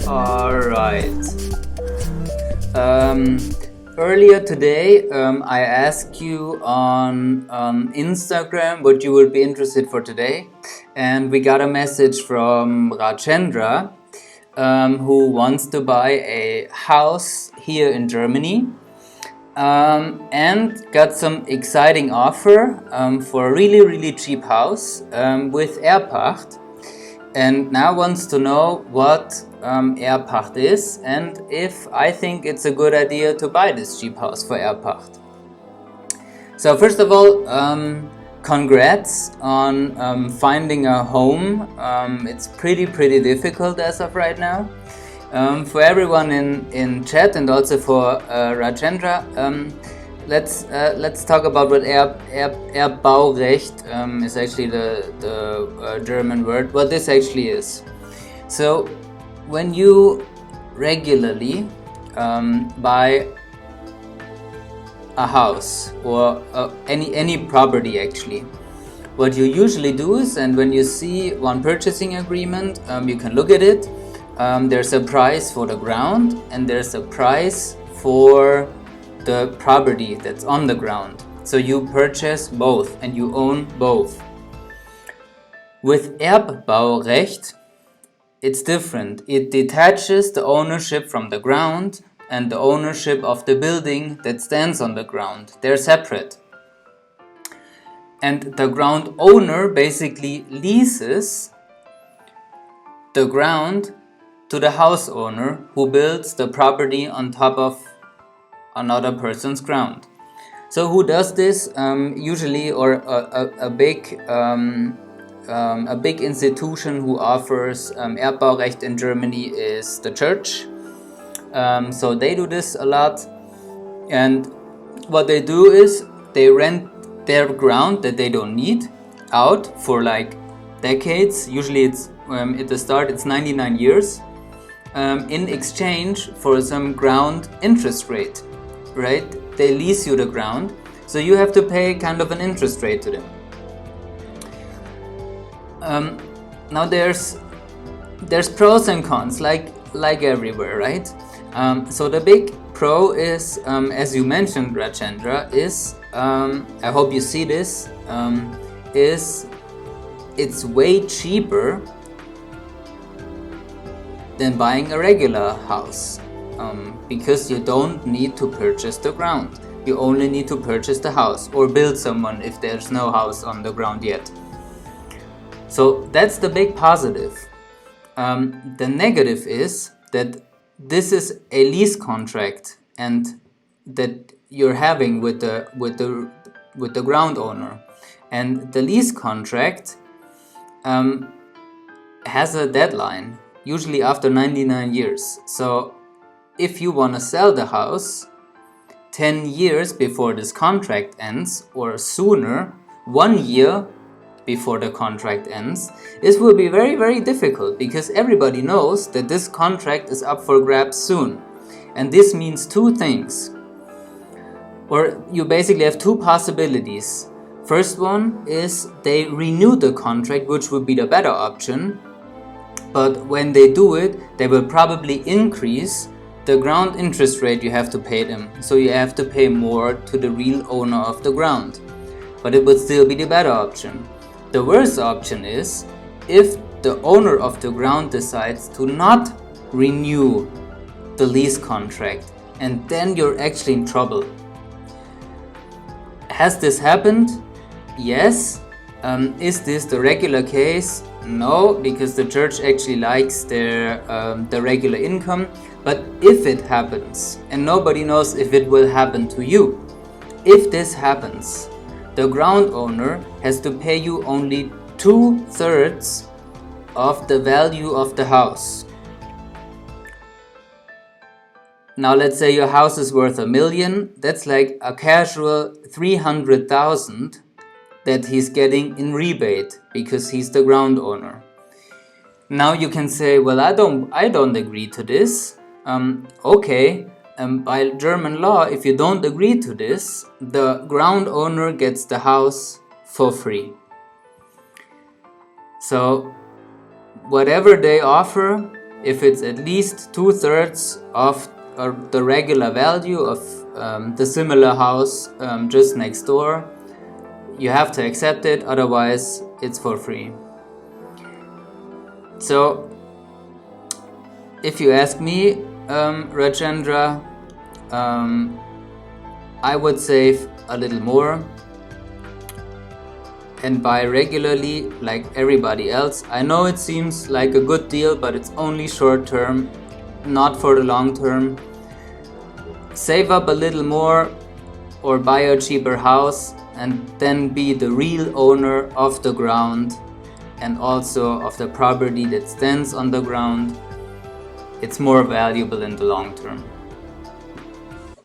Alright. Earlier today, I asked you on Instagram what you would be interested for today, and we got a message from Rajendra, who wants to buy a house here in Germany, and got some exciting offer for a really cheap house with Erbpacht. And now wants to know what Erbpacht is and if I think it's a good idea to buy this cheap house for Erbpacht. So first of all, congrats on finding a home. It's pretty difficult as of right now. For everyone in chat and also for Rajendra, let's talk about what Erbbaurecht is actually the German word, what this actually is. So when you regularly buy a house or any property actually, what you usually do is, and when you see one purchasing agreement, you can look at it. There's a price for the ground and there's a price for the property that's on the ground. So you purchase both and you own both. With Erbbaurecht, it's different. It detaches the ownership from the ground and the ownership of the building that stands on the ground. They're separate. And the ground owner basically leases the ground to the house owner who builds the property on top of another person's ground. So who does this? Usually, or a big institution who offers Erbbaurecht in Germany is the church. So they do this a lot, and what they do is they rent their ground that they don't need out for like decades. Usually it's at the start it's 99 years in exchange for some ground interest rate. Right? They lease you the ground, so you have to pay kind of an interest rate to them. Now there's pros and cons, like everywhere, right? So the big pro is, as you mentioned, Rajendra, is I hope you see this, is it's way cheaper than buying a regular house. Because you don't need to purchase the ground. You only need to purchase the house or build someone if there's no house on the ground yet. So that's the big positive. The negative is that this is a lease contract and that you're having with the ground owner. And the lease contract has a deadline, usually after 99 years. So if you want to sell the house 10 years before this contract ends, or sooner, 1 year before the contract ends, this will be very difficult because everybody knows that this contract is up for grabs soon. And this means two things. Or you basically have two possibilities. First one is they renew the contract, which would be the better option. But when they do it, they will probably increase the ground interest rate you have to pay them. So you have to pay more to the real owner of the ground. But it would still be the better option. The worst option is if the owner of the ground decides to not renew the lease contract, and then you're actually in trouble. Has this happened? Yes. Is this the regular case? No, because the church actually likes the regular income. But if it happens, and nobody knows if it will happen to you, if this happens, the ground owner has to pay you only 2/3 of the value of the house. Now let's say your house is worth $1 million, that's like a casual 300,000 that he's getting in rebate because he's the ground owner. Now you can say, well, I don't agree to this. Okay, by German law, if you don't agree to this, the ground owner gets the house for free. So whatever they offer, if it's at least 2/3 of the regular value of the similar house just next door, you have to accept it, otherwise it's for free. So if you ask me, Rajendra, I would save a little more and buy regularly like everybody else. I know it seems like a good deal, but it's only short term, not for the long term. Save up a little more or buy a cheaper house and then be the real owner of the ground and also of the property that stands on the ground. It's more valuable in the long term.